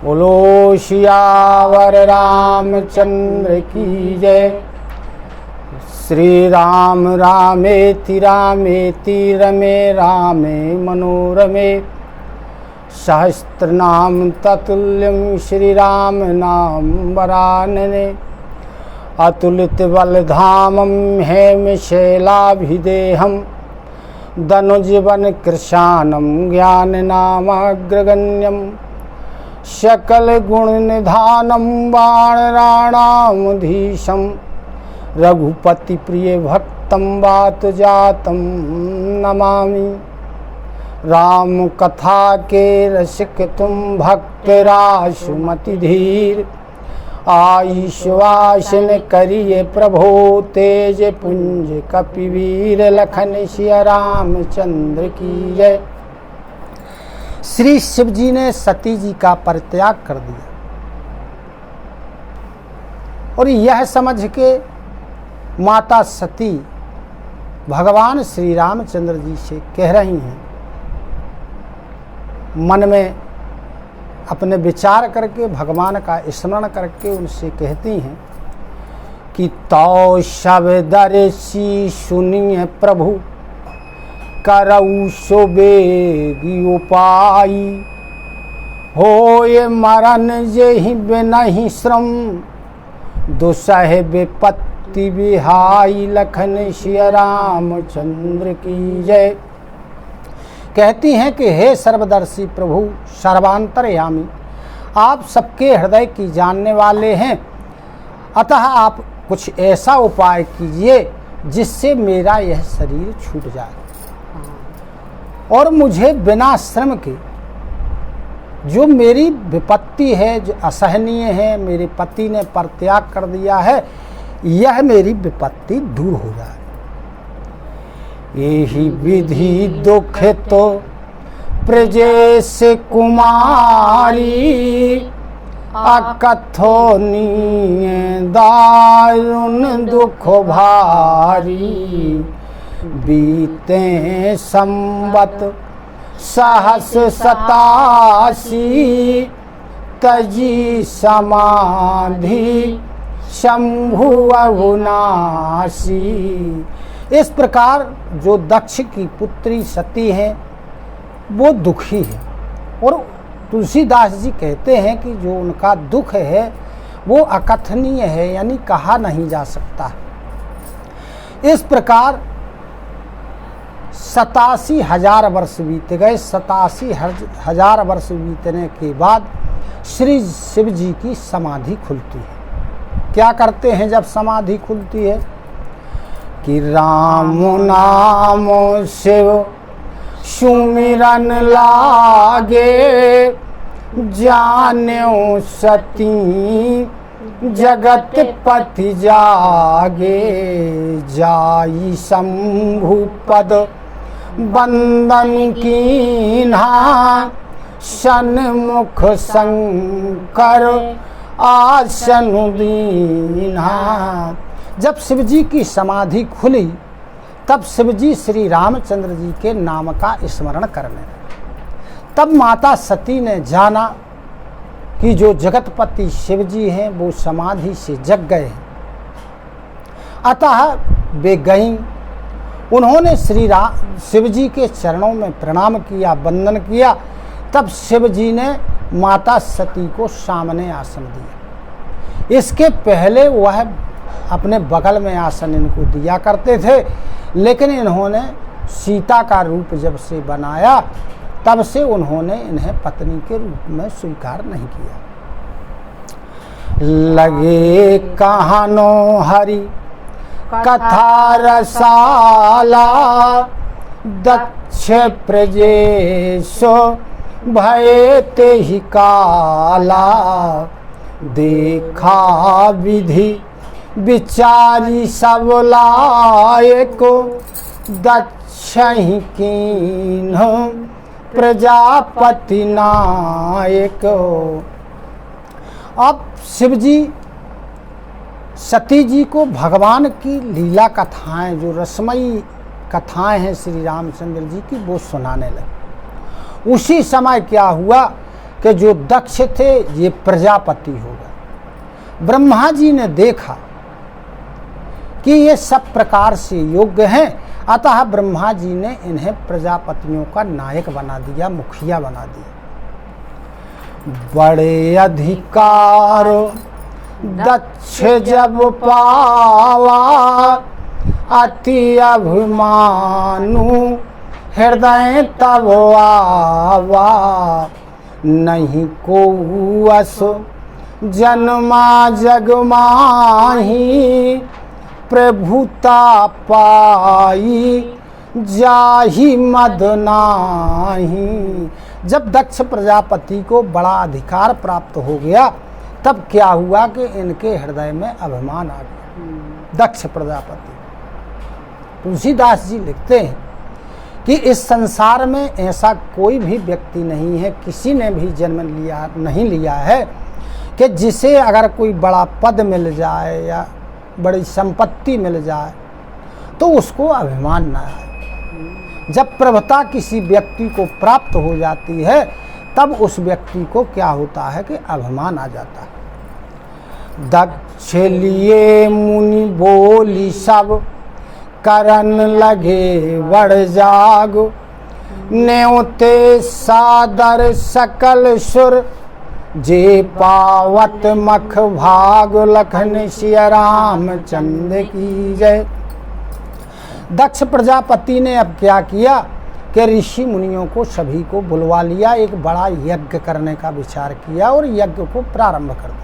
बोलो सियावर रामचंद्र की जय। श्री राम रामेति रामेति रमे रामे मनोरमे सहस्त्रनाम ततुल्यं श्री राम नाम वरानने। अतुलित बलधामं हेमशैलाभिदेहं धनुजवन कृशानं ज्ञाननामाग्रगण्यं सकल गुण निधानं वानराणामधीशं रघुपति प्रिय भक्तं वात जातं नमामि। राम कथा के रसिक तुम भक्त रासुमति धीर आईश्वासन करिए प्रभो तेज पुंज कपिवीर लखन सिया रामचंद्र की जय। श्री शिव जी ने सती जी का परित्याग कर दिया और यह समझ के माता सती भगवान श्री रामचंद्र जी से कह रही हैं, मन में अपने विचार करके भगवान का स्मरण करके उनसे कहती हैं कि तौ सब दर्शी सुनिए प्रभु करऊ सो बेगी उपाई। होए मरण जेहि बिनहि श्रम दुसह विपत्ति बिहाई लखन सिया रामचंद्र की जय। कहती हैं कि हे सर्वदर्शी प्रभु सर्वांतरयामी, आप सबके हृदय की जानने वाले हैं, अतः आप कुछ ऐसा उपाय कीजिए जिससे मेरा यह शरीर छूट जाए और मुझे बिना श्रम के जो मेरी विपत्ति है, जो असहनीय है, मेरे पति ने परित्याग कर दिया है, यह मेरी विपत्ति दूर हो जाए। यही विधि दुख तो प्रजेश कुमारी अकथनीय दारुण दुख भारी। बीते संवत सहस 87 तजी समाधि शंभु अविनाशी। इस प्रकार जो दक्ष की पुत्री सती है वो दुखी है और तुलसीदास जी कहते हैं कि जो उनका दुख है वो अकथनीय है, यानी कहा नहीं जा सकता। इस प्रकार 87,000 वर्ष बीत गए। 87,000 वर्ष बीतने के बाद श्री शिव जी की समाधि खुलती है। क्या करते हैं जब समाधि खुलती है कि राम नाम शिव सुमिरन लागे जान्यो सती जगत पति जागे। जाई शंभु पद बंदन कीन्हा सन्मुख शंकर आसन दीन्हा। जब शिवजी की समाधि खुली तब शिवजी श्री रामचंद्र जी के नाम का स्मरण करने लगे। तब माता सती ने जाना कि जो जगतपति शिवजी हैं वो समाधि से जग गए हैं, अतः वे गईं। उन्होंने शिवजी के चरणों में प्रणाम किया, वंदन किया। तब शिवजी ने माता सती को सामने आसन दिया। इसके पहले वह अपने बगल में आसन इनको दिया करते थे, लेकिन इन्होंने सीता का रूप जब से बनाया तब से उन्होंने इन्हें पत्नी के रूप में स्वीकार नहीं किया। लगे कहानो हरि कथा रसाला दक्ष प्रजेशो भय ते ही काला। देखा विधि विचारी सब लायक दक्ष ही कीन्ह प्रजापति नायक। अब शिवजी सती जी को भगवान की लीला कथाएं, जो रसमयी कथाएं हैं श्री रामचंद्र जी की, वो सुनाने लगे। उसी समय क्या हुआ कि जो दक्ष थे ये प्रजापति हो गए। ब्रह्मा जी ने देखा कि ये सब प्रकार से योग्य हैं, अतः ब्रह्मा जी ने इन्हें प्रजापतियों का नायक बना दिया, मुखिया बना दिया। बड़े अधिकार दक्ष जब पावा, अति अभिमानु हृदय तब आवा। नहीं को असो जन्मा जग माही, प्रभुता पाई जाहि मद नाही। जब दक्ष प्रजापति को बड़ा अधिकार प्राप्त हो गया, तब क्या हुआ कि इनके हृदय में अभिमान आ गया। दक्ष प्रजापति, तुलसीदास जी लिखते हैं कि इस संसार में ऐसा कोई भी व्यक्ति नहीं है, किसी ने भी जन्म नहीं लिया है कि जिसे अगर कोई बड़ा पद मिल जाए या बड़ी संपत्ति मिल जाए तो उसको अभिमान न आए। जब प्रभुता किसी व्यक्ति को प्राप्त हो जाती है, तब उस व्यक्ति को क्या होता है कि अभिमान आ जाता है। दक्ष लिए मुनि बोली सब, करन लगे बड़ जाग। न्योते सादर सकल सुर, जे पावत मख भाग। लखन सिया रामचंद्र की जय। दक्ष प्रजापति ने अब क्या किया कि ऋषि मुनियों को सभी को बुलवा लिया, एक बड़ा यज्ञ करने का विचार किया और यज्ञ को प्रारंभ कर दिया।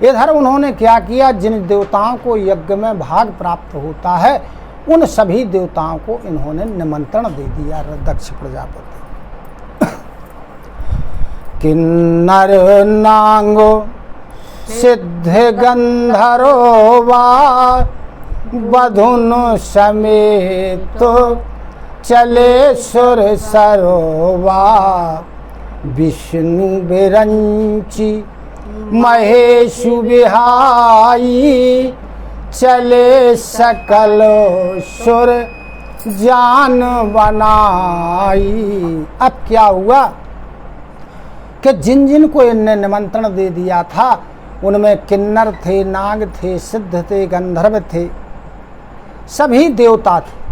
इधर उन्होंने क्या किया, जिन देवताओं को यज्ञ में भाग प्राप्त होता है उन सभी देवताओं को इन्होंने निमंत्रण दे दिया। दक्ष प्रजापति किन्नर नांगो सिद्ध गंधर्वा, बधुन समेत चले सुर सरोवा। विष्णु बिरंची महेशु बिहाई, चले सकल सुर जान बनाई। अब क्या हुआ कि जिन जिन को इनने निमंत्रण दे दिया था उनमें किन्नर थे, नाग थे, सिद्ध थे, गंधर्व थे, सभी देवता थे।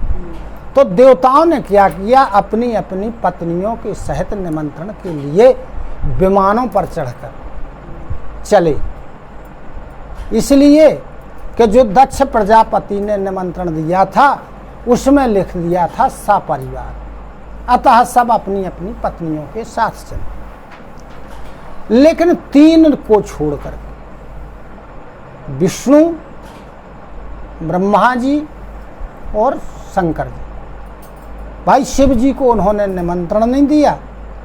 तो देवताओं ने क्या किया, अपनी अपनी पत्नियों के सहित निमंत्रण के लिए विमानों पर चढ़कर चले। इसलिए कि जो दक्ष प्रजापति ने निमंत्रण दिया था उसमें लिख दिया था सपरिवार, अतः सब अपनी अपनी पत्नियों के साथ चले। लेकिन तीन को छोड़कर विष्णु, ब्रह्मा जी और शंकर जी, भाई शिव जी को उन्होंने निमंत्रण नहीं दिया,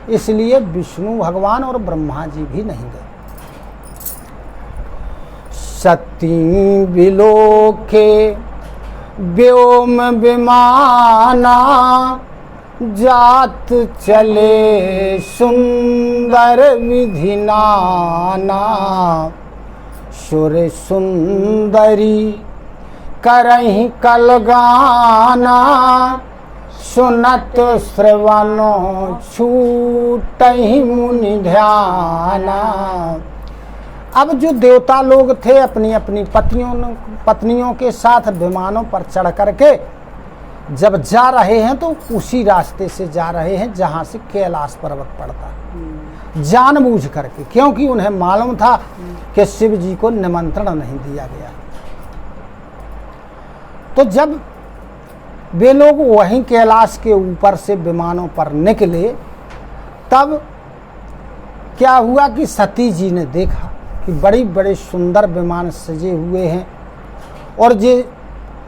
इसलिए विष्णु भगवान और ब्रह्मा जी भी नहीं गए। सती बिलोके व्योम विमाना, जात चले सुंदर विधि नाना। सुर सुंदरी करहि कलगाना, सुनत श्रवणो छूटहि मुनि ध्याना। अब जो देवता लोग थे अपनी अपनी पत्नियों के साथ विमानों पर चढ़ करके जब जा रहे हैं तो उसी रास्ते से जा रहे हैं जहां से कैलाश पर्वत पड़ता है, जानबूझ करके, क्योंकि उन्हें मालूम था कि शिव जी को निमंत्रण नहीं दिया गया। तो जब वे लोग वहीं कैलाश के ऊपर से विमानों पर निकले, तब क्या हुआ कि सती जी ने देखा कि बड़ी बड़े सुंदर विमान सजे हुए हैं और ये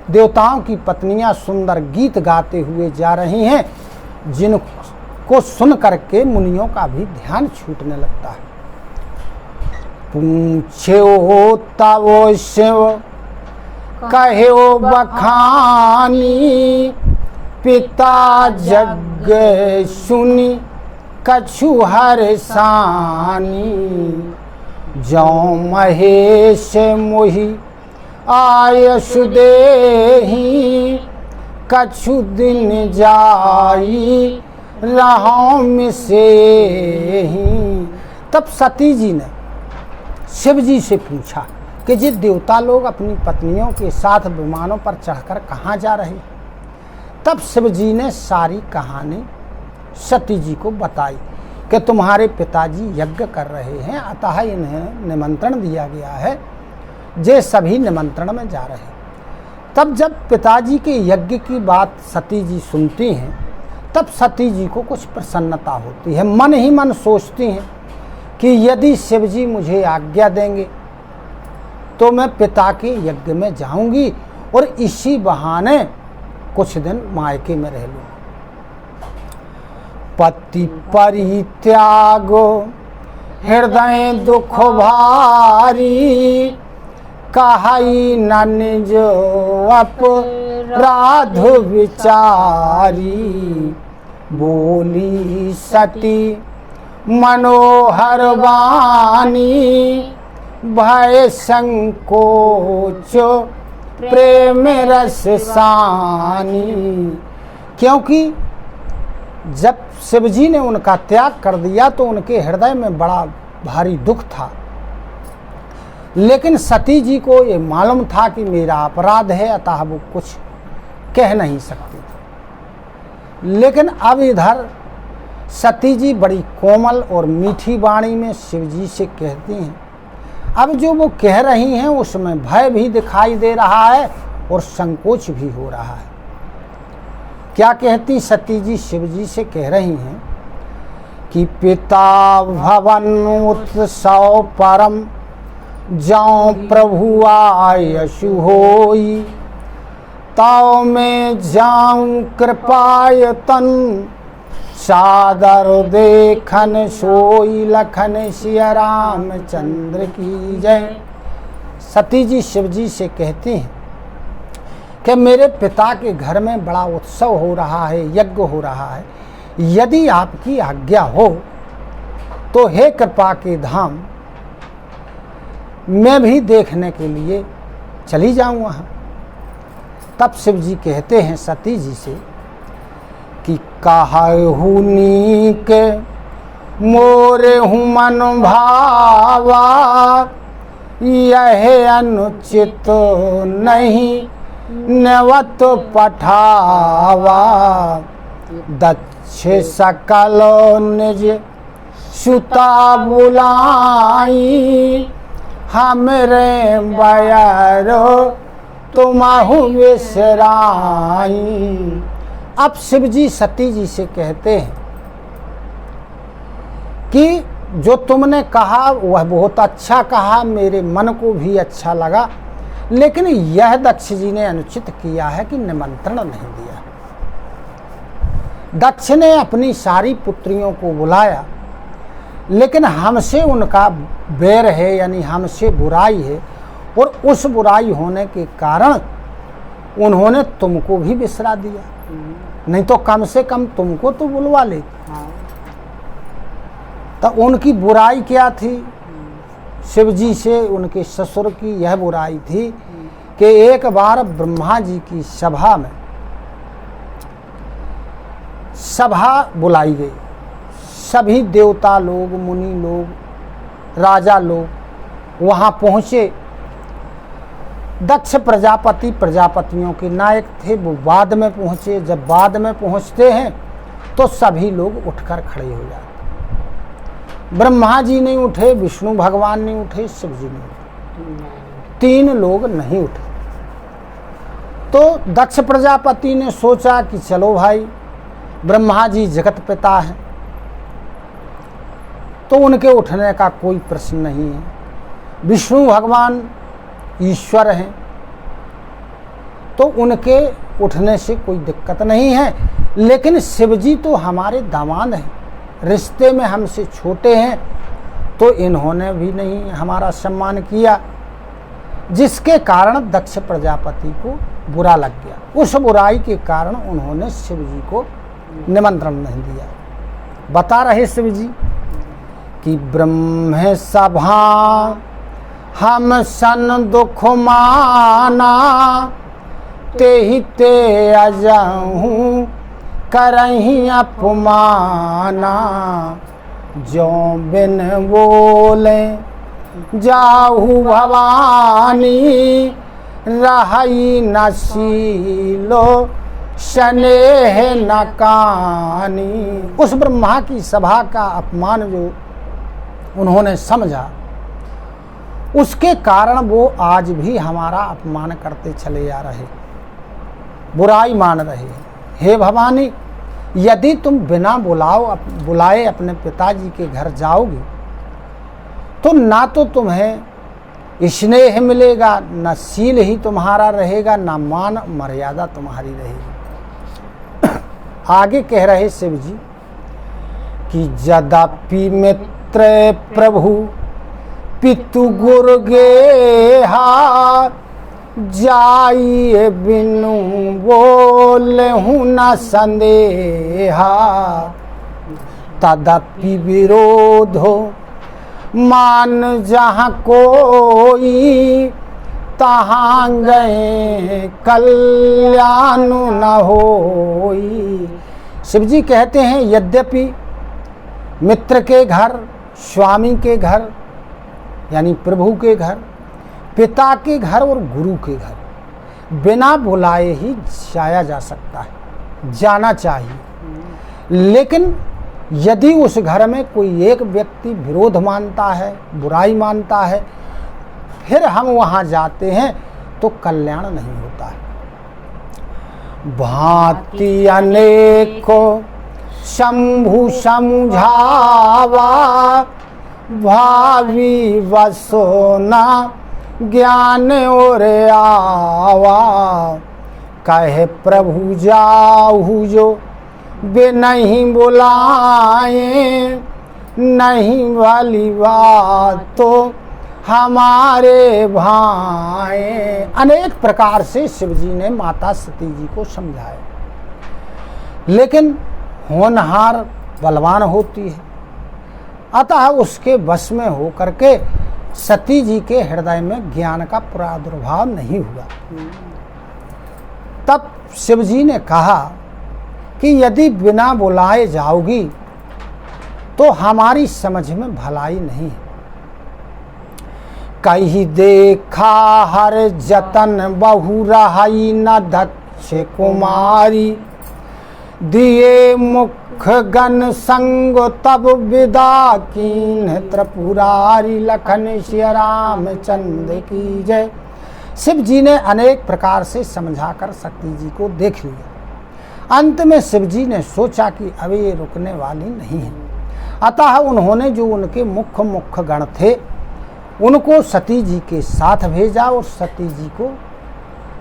देवताओं की पत्नियां सुंदर गीत गाते हुए जा रही हैं, जिनको सुन करके मुनियों का भी ध्यान छूटने लगता है। पूछे हो तवो शिव कहे ओ बखानी, पिता जग सुनी कछु हर सानी। जौ महेश मोहि आयसु देहि, कछु दिन जाई राहों से ही। तब सती जी ने शिव जी से पूछा कि ये देवता लोग अपनी पत्नियों के साथ विमानों पर चढ़कर कहाँ जा रहे हैं। तब शिव जी ने सारी कहानी सती जी को बताई कि तुम्हारे पिताजी यज्ञ कर रहे हैं, अतः इन्हें निमंत्रण दिया गया है, जे सभी निमंत्रण में जा रहे हैं। तब जब पिताजी के यज्ञ की बात सती जी सुनती हैं, तब सती जी को कुछ प्रसन्नता होती है। मन ही मन सोचती हैं कि यदि शिव जी मुझे आज्ञा देंगे तो मैं पिता के यज्ञ में जाऊंगी और इसी बहाने कुछ दिन मायके में रह लूँ। पति परित्यागो हृदय दुख भारी, कहाई न निज अपराध विचारी। बोली सती मनोहर वाणी, भय संकोच प्रेम रस सानी। क्योंकि जब शिवजी ने उनका त्याग कर दिया तो उनके हृदय में बड़ा भारी दुख था, लेकिन सती जी को ये मालूम था कि मेरा अपराध है, अतः वो कुछ कह नहीं सकती थी। लेकिन अब इधर सती जी बड़ी कोमल और मीठी वाणी में शिवजी से कहती हैं। अब जो वो कह रही हैं उसमें भय भी दिखाई दे रहा है और संकोच भी हो रहा है। क्या कहती सती जी शिवजी से कह रही हैं कि पिता भवन उत्सव परम, जाऊं प्रभु आयशु होई। ताओ में जाऊं कृपायतन, सादर देखन सोई। लखन सिया रामचंद्र की जय। सती जी शिवजी से कहती हैं कि मेरे पिता के घर में बड़ा उत्सव हो रहा है, यज्ञ हो रहा है, यदि आपकी आज्ञा हो तो हे कृपा के धाम मैं भी देखने के लिए चली जाऊं वहाँ। तब शिव जी कहते हैं सती जी से कि कहु नीक मोरे हूँ मन भावा, यह अनुचित नहीं नवत पठावा। दक्ष सकल निज सुता बुलाई, हमरे बयरो तुमहु विसराई। अब शिव जी सती जी से कहते हैं कि जो तुमने कहा वह बहुत अच्छा कहा, मेरे मन को भी अच्छा लगा, लेकिन यह दक्ष जी ने अनुचित किया है कि निमंत्रण नहीं दिया। दक्ष ने अपनी सारी पुत्रियों को बुलाया, लेकिन हमसे उनका बैर है, यानी हमसे बुराई है, और उस बुराई होने के कारण उन्होंने तुमको भी बिसरा दिया। नहीं तो कम से कम तुमको तो बुलवा ले। तो उनकी बुराई क्या थी? शिव जी से उनके ससुर की यह बुराई थी कि एक बार ब्रह्मा जी की सभा में सभा बुलाई गई। सभी देवता लोग, मुनि लोग, राजा लोग वहाँ पहुँचे। दक्ष प्रजापति प्रजापतियों के नायक थे, वो बाद में पहुँचे। जब बाद में पहुँचते हैं तो सभी लोग उठकर खड़े हो जाते। ब्रह्मा जी नहीं उठे, विष्णु भगवान नहीं उठे, शिव जी नहीं उठे, तीन लोग नहीं उठे। तो दक्ष प्रजापति ने सोचा कि चलो भाई, ब्रह्मा जी जगत पिता हैं तो उनके उठने का कोई प्रश्न नहीं है। विष्णु भगवान ईश्वर हैं तो उनके उठने से कोई दिक्कत नहीं है, लेकिन शिव जी तो हमारे दामाद हैं, रिश्ते में हमसे छोटे हैं, तो इन्होंने भी नहीं हमारा सम्मान किया, जिसके कारण दक्ष प्रजापति को बुरा लग गया। उस बुराई के कारण उन्होंने शिव जी को निमंत्रण नहीं दिया। बता रहे शिव जी कि ब्रह्म सभा हम सन दुख माना, ते ही ते अजहूँ करही अपमाना, जो बिन बोले जाहु भवानी, रही न शीलो स्नेह न कानी। उस ब्रह्मा की सभा का अपमान जो उन्होंने समझा, उसके कारण वो आज भी हमारा अपमान करते चले जा रहे, बुराई मान रहे हैं। हे भवानी, यदि तुम बिना बुलाए अपने पिताजी के घर जाओगी तो ना तो तुम्हें स्नेह मिलेगा, न शील ही तुम्हारा रहेगा, न मान मर्यादा तुम्हारी रहेगी। आगे कह रहे शिव जी कि यद्यपि मित्र प्रभु पितु गुरु गेहा, जाइए बिनु बोले हूँ न संदेहा, तदपि विरोध हो मान जहाँ कोई, तहाँ गए कल्याण न होई। शिव जी कहते हैं यद्यपि मित्र के घर, स्वामी के घर यानी प्रभु के घर, पिता के घर और गुरु के घर बिना बुलाए ही जाया जा सकता है, जाना चाहिए। लेकिन यदि उस घर में कोई एक व्यक्ति विरोध मानता है, बुराई मानता है, फिर हम वहाँ जाते हैं तो कल्याण नहीं होता है। भांति अनेको शंभु समझावा, भावी वसोना ज्ञान और आवा, कहे प्रभु जाहु जो वे नहीं बुलाए, नहीं वाली बात तो हमारे भाई। अनेक प्रकार से शिव जी ने माता सती जी को समझाया, लेकिन होनहार बलवान होती है, अतः उसके वश में होकर के सती जी के हृदय में ज्ञान का प्रादुर्भाव नहीं हुआ। तब शिव जी ने कहा कि यदि बिना बुलाए जाओगी तो हमारी समझ में भलाई नहीं है। कहीं देखा हर जतन बहु रहाई न दक्ष कुमारी, दिए मुख गण संग तब विदा कीन त्रिपुरारी, लखन श्री रामचंद्र की जय। शिव जी ने अनेक प्रकार से समझाकर सती जी को देख लिया। अंत में शिव जी ने सोचा कि अब ये रुकने वाली नहीं है, अतः उन्होंने जो उनके मुख्य गण थे उनको सती जी के साथ भेजा और सती जी को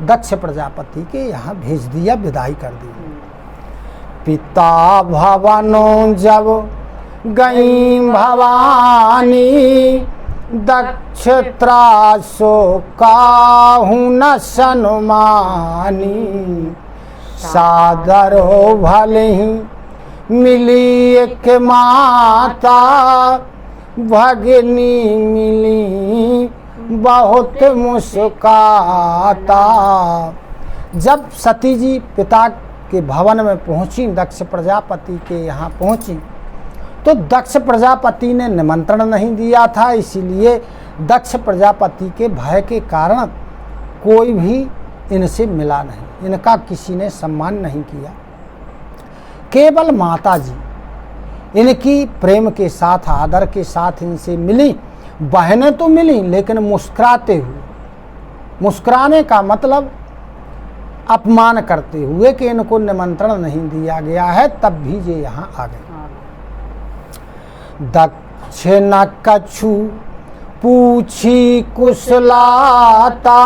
दक्ष प्रजापति के यहाँ भेज दिया, विदाई कर दी। पिता भवनों जब गई भवानी, दक्ष त्रासो काहू न सनुमानी, सादर हो भले ही मिली एक माता, भगनी मिली बहुत मुस्काता। जब सती जी पिता के भवन में पहुंची, दक्ष प्रजापति के यहाँ पहुंची, तो दक्ष प्रजापति ने निमंत्रण नहीं दिया था, इसीलिए दक्ष प्रजापति के भय के कारण कोई भी इनसे मिला नहीं, इनका किसी ने सम्मान नहीं किया। केवल माता जी इनकी प्रेम के साथ, आदर के साथ इनसे मिली। बहनें तो मिली लेकिन मुस्कुराते हुए, मुस्कुराने का मतलब अपमान करते हुए कि इनको निमंत्रण नहीं दिया गया है, तब भी ये यहाँ आ गए। दक्षिण कछु पूछी कुशलाता,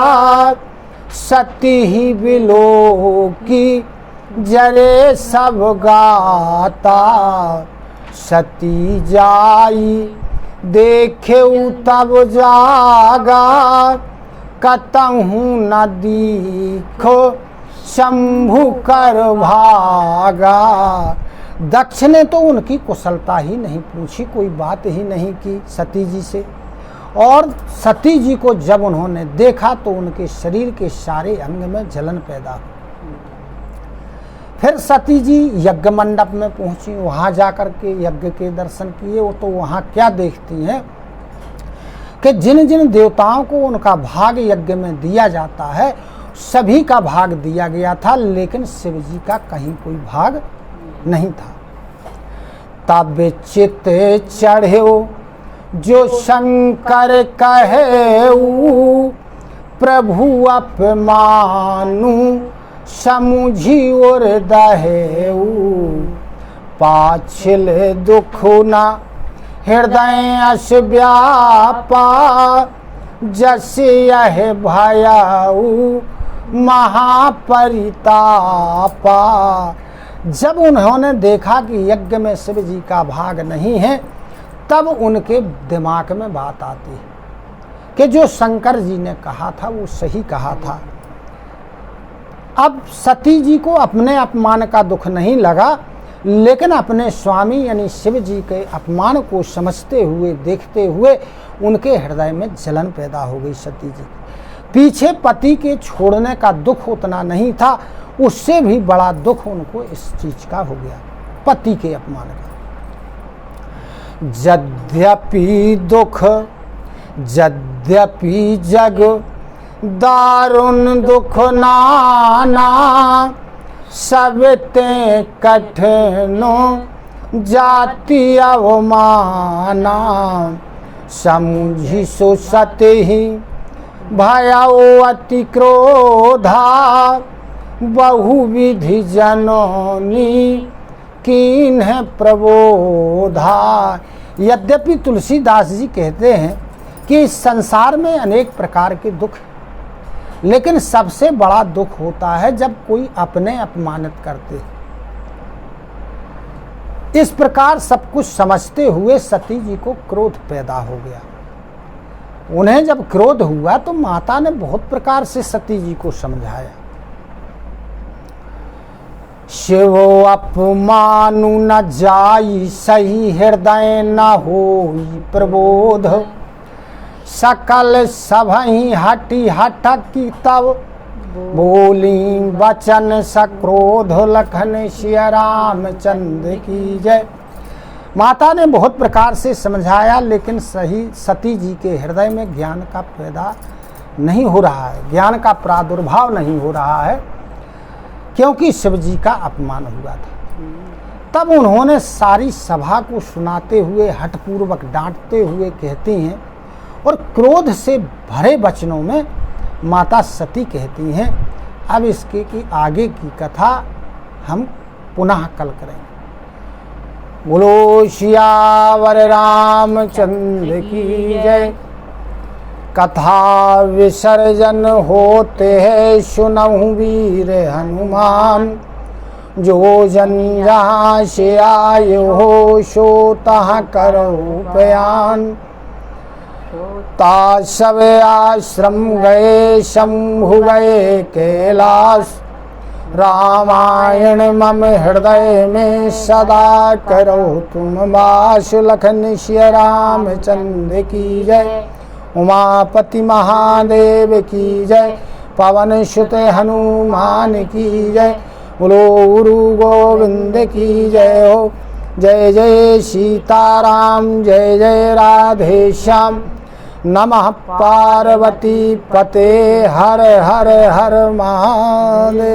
सती ही बिलो की जरे सब गाता, सती जाई देखे तब जागा, कतहु न दीखो शंभु कर भागा। दक्ष ने तो उनकी कुशलता ही नहीं पूछी, कोई बात ही नहीं की सती जी से, और सती जी को जब उन्होंने देखा तो उनके शरीर के सारे अंग में जलन पैदा हुई। फिर सती जी यज्ञ मंडप में पहुंची, वहां जाकर के यज्ञ के दर्शन किए। वो तो वहां क्या देखती हैं कि जिन जिन देवताओं को उनका भाग यज्ञ में दिया जाता है सभी का भाग दिया गया था, लेकिन शिव जी का कहीं कोई भाग नहीं था। तब चित चढ़ो जो शंकर कहे प्रभु अपमानु समुझी और दहेऊ पाछिल दुख न हृदय अस व्यापा जस यह भयाऊ महापरितापा। जब उन्होंने देखा कि यज्ञ में शिव जी का भाग नहीं है, तब उनके दिमाग में बात आती है कि जो शंकर जी ने कहा था वो सही कहा था। अब सती जी को अपने अपमान का दुख नहीं लगा, लेकिन अपने स्वामी यानी शिव जी के अपमान को समझते हुए देखते हुए उनके हृदय में जलन पैदा हो गई। सती जी पीछे पति के छोड़ने का दुख उतना नहीं था, उससे भी बड़ा दुख उनको इस चीज का हो गया, पति के अपमान का। यद्यपि दुख यद्यपि जग दारुण दुख नाना सबते कठिनो जाति अवमाना समुझी सो सते ही भयाओ अति क्रोधा बहुविधि जनोनी कीन है प्रबोधा। यद्यपि तुलसीदास जी कहते हैं कि इस संसार में अनेक प्रकार के दुख हैं, लेकिन सबसे बड़ा दुख होता है जब कोई अपने अपमानित करते। इस प्रकार सब कुछ समझते हुए सती जी को क्रोध पैदा हो गया। उन्हें जब क्रोध हुआ तो माता ने बहुत प्रकार से सती जी को समझाया। शिव अपमानु न जाई सही हृदय न होई प्रबोध सकल सभई हटी हटकी तब बोली वचन सक्रोध लखन सिया रामचंद्र की जय। माता ने बहुत प्रकार से समझाया, लेकिन सही सती जी के हृदय में ज्ञान का पैदा नहीं हो रहा है, ज्ञान का प्रादुर्भाव नहीं हो रहा है, क्योंकि शिव जी का अपमान हुआ था। तब उन्होंने सारी सभा को सुनाते हुए हठपूर्वक डांटते हुए कहती हैं, और क्रोध से भरे वचनों में माता सती कहती हैं। अब इसके की आगे की कथा हम पुनः कल करेंगे। बोलो सियावर रामचंद्र की जय। कथा विसर्जन होते है सुनहु वीर हनुमान, जो जन जहाँ से आए हो सो तहाँ करो बयान। ता सब आश्रम गए शंभु गए कैलाश, रामायण मम हृदय में सदा करो तुम वास। लखन सिया रामचंद्र की जय। उमापति महादेव की जय। पवन सुत हनुमान की जय। बोलो गुरु गोविंद की जय हो। जय जय सीताराम जय जय राधे श्याम। नमः पार्वती पते हर हर हर महादेव।